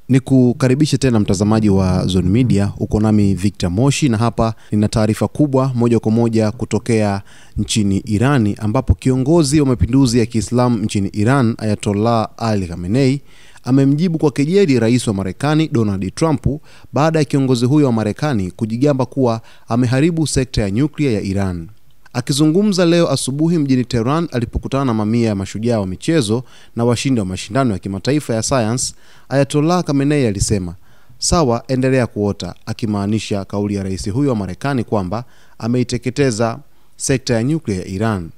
Ni kukaribisha tena mtazamaji wa Zone Media, uko nami Victor Moshi, na hapa nina taarifa kubwa moja kwa moja kutokea nchini Irani, ambapo kiongozi wa mapinduzi ya Kiislamu nchini Iran Ayatollah Ali Khamenei amemjibu kwa kejeli rais wa Marekani Donald Trump baada ya kiongozi huyo wa Marekani kujigamba kuwa ameharibu sekta ya nyuklia ya Iran. Akizungumza leo asubuhi mjini Tehran alipokutana na mamia ya mashujaa wa michezo na washindi wa mashindano ya kimataifa ya science, Ayatollah Khamenei alisema, "Sawa, endelea kuota," akimaanisha kauli ya rais huyo wa Marekani kwamba ameiteketeza sekta ya nyuklia ya Iran.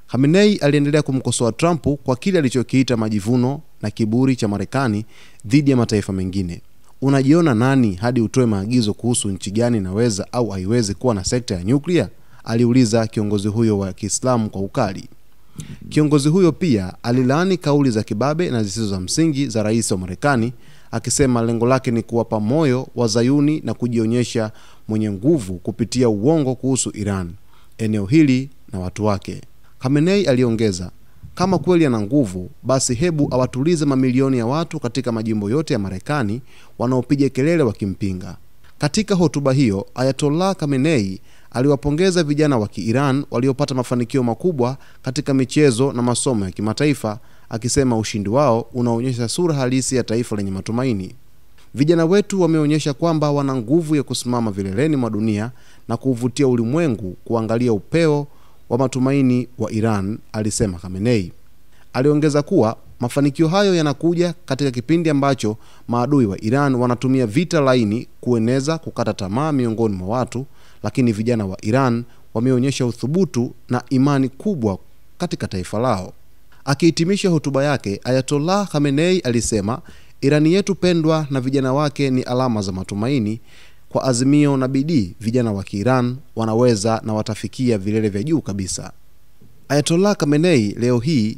Khamenei aliendelea kumkosoa Trump kwa kile alichokiita majivuno na kiburi cha Marekani dhidi ya mataifa mengine. "Unajiona nani hadi utoe maagizo kuhusu nchi gani inaweza au haiwezi kuwa na sekta ya nyuklia?" aliuliza kiongozi huyo wa Kiislamu kwa ukali. Kiongozi huyo pia alilaani kauli za kibabe na zisizo za msingi za rais wa Marekani, akisema lengo lake ni kuwapa moyo wa Zayuni na kujionyesha mwenye nguvu kupitia uongo kuhusu Iran, eneo hili na watu wake. Khamenei aliongeza, kama kweli ana nguvu, basi hebu awatulize mamilioni ya watu katika majimbo yote ya Marekani wanaopiga kelele wakimpinga. Katika hotuba hiyo, Ayatollah Khamenei aliwapongeza vijana wa Kiiran waliopata mafanikio makubwa katika michezo na masomo ya kimataifa, akisema ushindi wao unaonyesha sura halisi ya taifa lenye matumaini. "Vijana wetu wameonyesha kwamba wana nguvu ya kusimama vileleni mwa dunia na kuvutia ulimwengu kuangalia upeo wa matumaini wa Iran," alisema Khamenei. Aliongeza kuwa mafanikio hayo yanakuja katika kipindi ambacho maadui wa Iran wanatumia vita laini kueneza kukata tamaa miongoni mwa watu, lakini vijana wa Iran wameonyesha uthubutu na imani kubwa katika taifa lao. Akihitimisha hotuba yake, Ayatollah Khamenei alisema, "Irani yetu pendwa na vijana wake ni alama za matumaini. Kwa azimio na bidii, vijana wa Kiiran wanaweza na watafikia vilele vya juu kabisa." Ayatollah Khamenei leo hii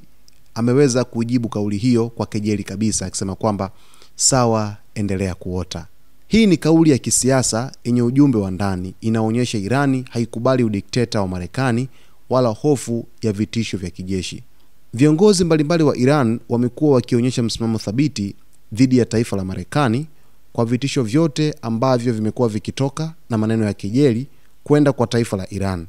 ameweza kujibu kauli hiyo kwa kejeli kabisa, akisema kwamba sawa, endelea kuota. Hii ni kauli ya kisiasa yenye ujumbe wa ndani, inaonyesha Irani haikubali udikteta wa Marekani wala hofu ya vitisho vya kijeshi. Viongozi mbalimbali wa Iran wamekuwa wakionyesha msimamo thabiti dhidi ya taifa la Marekani kwa vitisho vyote ambavyo vimekuwa vikitoka na maneno ya kejeli kwenda kwa taifa la Iran.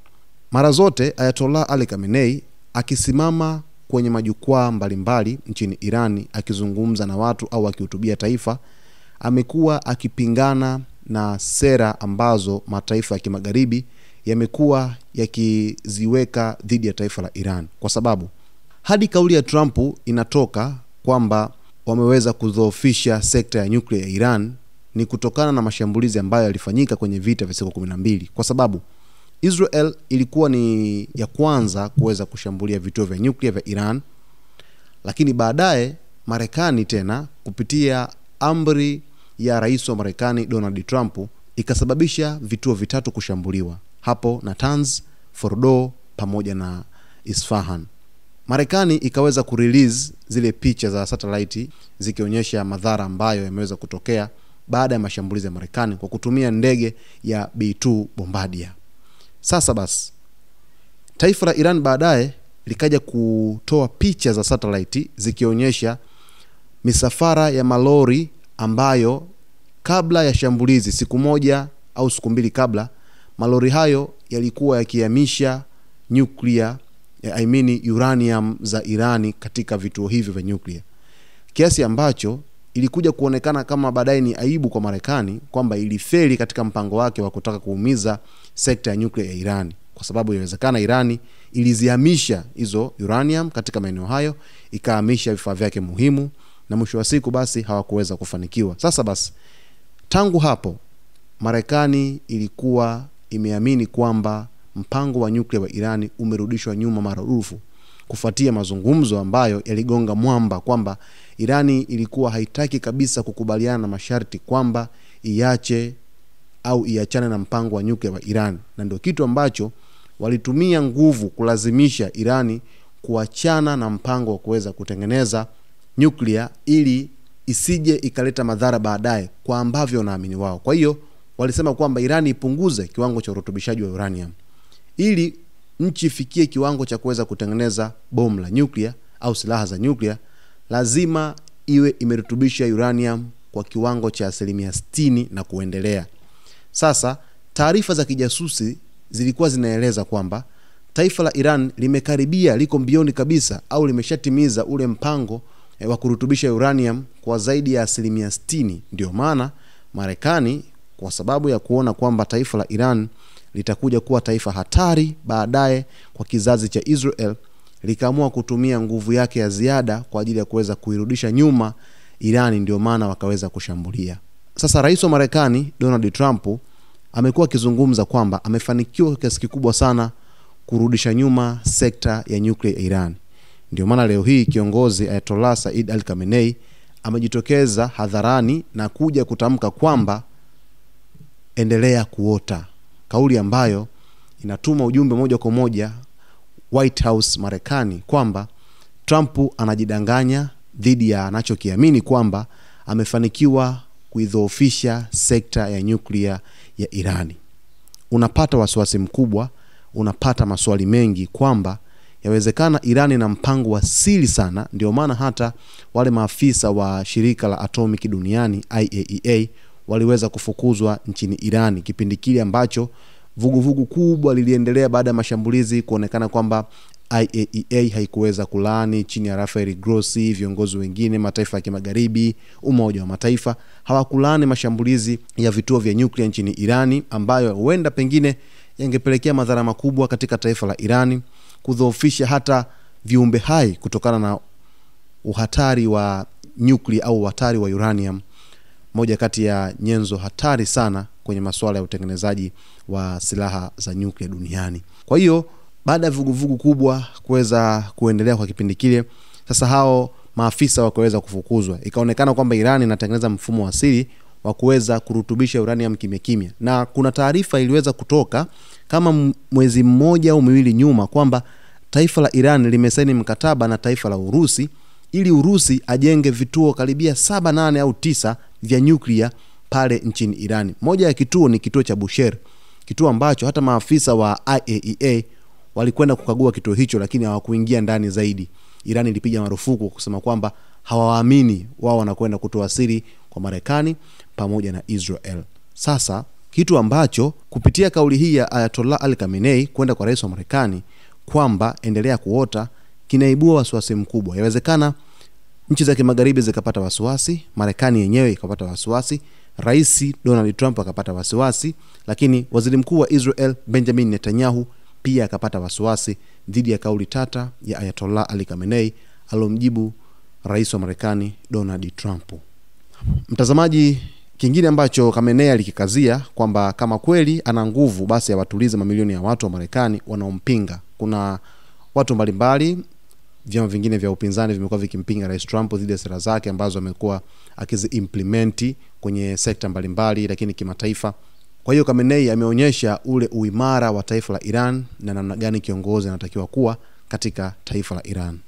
Mara zote Ayatollah Ali Khamenei akisimama kwenye majukwaa mbalimbali nchini Irani akizungumza na watu au akihutubia taifa, amekuwa akipingana na sera ambazo mataifa ya kimagharibi yamekuwa yakiziweka dhidi ya taifa la Iran, kwa sababu hadi kauli ya Trump inatoka kwamba wameweza kudhoofisha sekta ya nyuklia ya Iran ni kutokana na mashambulizi ambayo yalifanyika kwenye vita vya siku 12, kwa sababu Israel ilikuwa ni ya kwanza kuweza kushambulia vituo vya nyuklia vya Iran, lakini baadaye Marekani tena kupitia amri ya rais wa Marekani Donald Trump ikasababisha vituo vitatu kushambuliwa, hapo Natanz, Fordo pamoja na Isfahan. Marekani ikaweza kurelease zile picha za satellite zikionyesha madhara ambayo yameweza kutokea baada ya mashambulizi ya Marekani kwa kutumia ndege ya B2 Bombardier. Sasa basi, taifa la Iran baadaye likaja kutoa picha za satellite zikionyesha misafara ya malori ambayo kabla ya shambulizi, siku moja au siku mbili kabla, malori hayo yalikuwa yakihamisha nyuklia, uranium za Irani katika vituo hivyo vya nyuklia, kiasi ambacho ilikuja kuonekana kama baadaye ni aibu kwa Marekani kwamba ilifeli katika mpango wake wa kutaka kuumiza sekta ya nyuklia ya Irani, kwa sababu inawezekana Irani ilizihamisha hizo uranium katika maeneo hayo, ikahamisha vifaa vyake muhimu, na mwisho wa siku basi hawakuweza kufanikiwa. Sasa basi, tangu hapo Marekani ilikuwa imeamini kwamba mpango wa nyuklia wa Irani umerudishwa nyuma maradufu kufuatia mazungumzo ambayo yaligonga mwamba kwamba Irani ilikuwa haitaki kabisa kukubaliana na masharti kwamba iache au iachane na mpango wa nyuklia wa Irani, na ndio kitu ambacho walitumia nguvu kulazimisha Irani kuachana na mpango wa kuweza kutengeneza nyuklia ili isije ikaleta madhara baadaye kwa ambavyo naamini wao. Kwa hiyo walisema kwamba Irani ipunguze kiwango cha urutubishaji wa uranium ili nchi ifikie kiwango cha kuweza kutengeneza bomu la nyuklia au silaha za nyuklia, lazima iwe imerutubisha uranium kwa kiwango cha 60% na kuendelea. Sasa taarifa za kijasusi zilikuwa zinaeleza kwamba taifa la Iran limekaribia, liko mbioni kabisa au limeshatimiza ule mpango wa kurutubisha uranium kwa zaidi ya 60%. Ndio maana Marekani, kwa sababu ya kuona kwamba taifa la Iran litakuja kuwa taifa hatari baadaye kwa kizazi cha Israel, likaamua kutumia nguvu yake ya ziada kwa ajili ya kuweza kuirudisha nyuma Iran. Ndio maana wakaweza kushambulia. Sasa rais wa Marekani Donald Trump amekuwa akizungumza kwamba amefanikiwa kiasi kikubwa sana kurudisha nyuma sekta ya nyuklia ya Iran. Ndio maana leo hii kiongozi Ayatollah Said Ali Khamenei amejitokeza hadharani na kuja kutamka kwamba endelea kuota, kauli ambayo inatuma ujumbe moja kwa moja White House Marekani kwamba Trump anajidanganya dhidi ya anachokiamini kwamba amefanikiwa kuidhoofisha sekta ya nyuklia ya Irani. Unapata wasiwasi mkubwa, unapata maswali mengi kwamba yawezekana Irani na mpango wa siri sana. Ndio maana hata wale maafisa wa shirika la atomic duniani IAEA waliweza kufukuzwa nchini Irani kipindi kile ambacho vuguvugu kubwa liliendelea baada ya mashambulizi kuonekana kwamba IAEA haikuweza kulani chini ya Rafael Grossi, viongozi wengine, mataifa ya kimagharibi, Umoja wa Mataifa hawakulani mashambulizi ya vituo vya nyuklia nchini Irani, ambayo huenda pengine yangepelekea madhara makubwa katika taifa la Irani, kudhoofisha hata viumbe hai kutokana na uhatari wa nyuklia au hatari wa uranium, moja kati ya nyenzo hatari sana kwenye masuala ya utengenezaji wa silaha za nyuklia duniani. Kwa hiyo baada ya vuguvugu kubwa kuweza kuendelea kwa kipindi kile, sasa hao maafisa wakaweza kufukuzwa. Ikaonekana kwamba Iran inatengeneza mfumo wa siri wa kuweza kurutubisha uranium kimya. Na kuna taarifa iliweza kutoka kama mwezi mmoja au miwili nyuma kwamba taifa la Iran limesaini mkataba na taifa la Urusi ili Urusi ajenge vituo karibia 7, 8 au 9 vya nyuklia pale nchini Iran. Moja ya kituo ni kituo cha Bushehr, kituo ambacho hata maafisa wa IAEA walikwenda kukagua kituo hicho, lakini hawakuingia ndani zaidi. Iran ilipiga marufuku kusema kwamba hawaamini wao wanakwenda kutoa siri kwa Marekani pamoja na Israel. Sasa kitu ambacho kupitia kauli hii ya Ayatollah Ali Khamenei kwenda kwa rais wa Marekani kwamba endelea kuota, kinaibua wasiwasi mkubwa. Yawezekana nchi za kimagharibi zikapata wasiwasi, Marekani yenyewe ikapata wasiwasi, Rais Donald Trump akapata wasiwasi, lakini waziri mkuu wa Israel Benjamin Netanyahu pia akapata wasiwasi dhidi ya kauli tata ya Ayatollah Ali Khamenei alomjibu rais wa Marekani Donald Trump. Mtazamaji, kingine ambacho Khamenei alikikazia kwamba kama kweli ana nguvu basi awatulize mamilioni ya watu wa Marekani wanaompinga. Kuna watu mbalimbali, vyama vingine vya upinzani vimekuwa vikimpinga rais Trump dhidi ya sera zake ambazo amekuwa akiziimplement kwenye sekta mbalimbali lakini kimataifa. Kwa hiyo Khamenei ameonyesha ule uimara wa taifa la Iran na namna gani kiongozi anatakiwa kuwa katika taifa la Iran.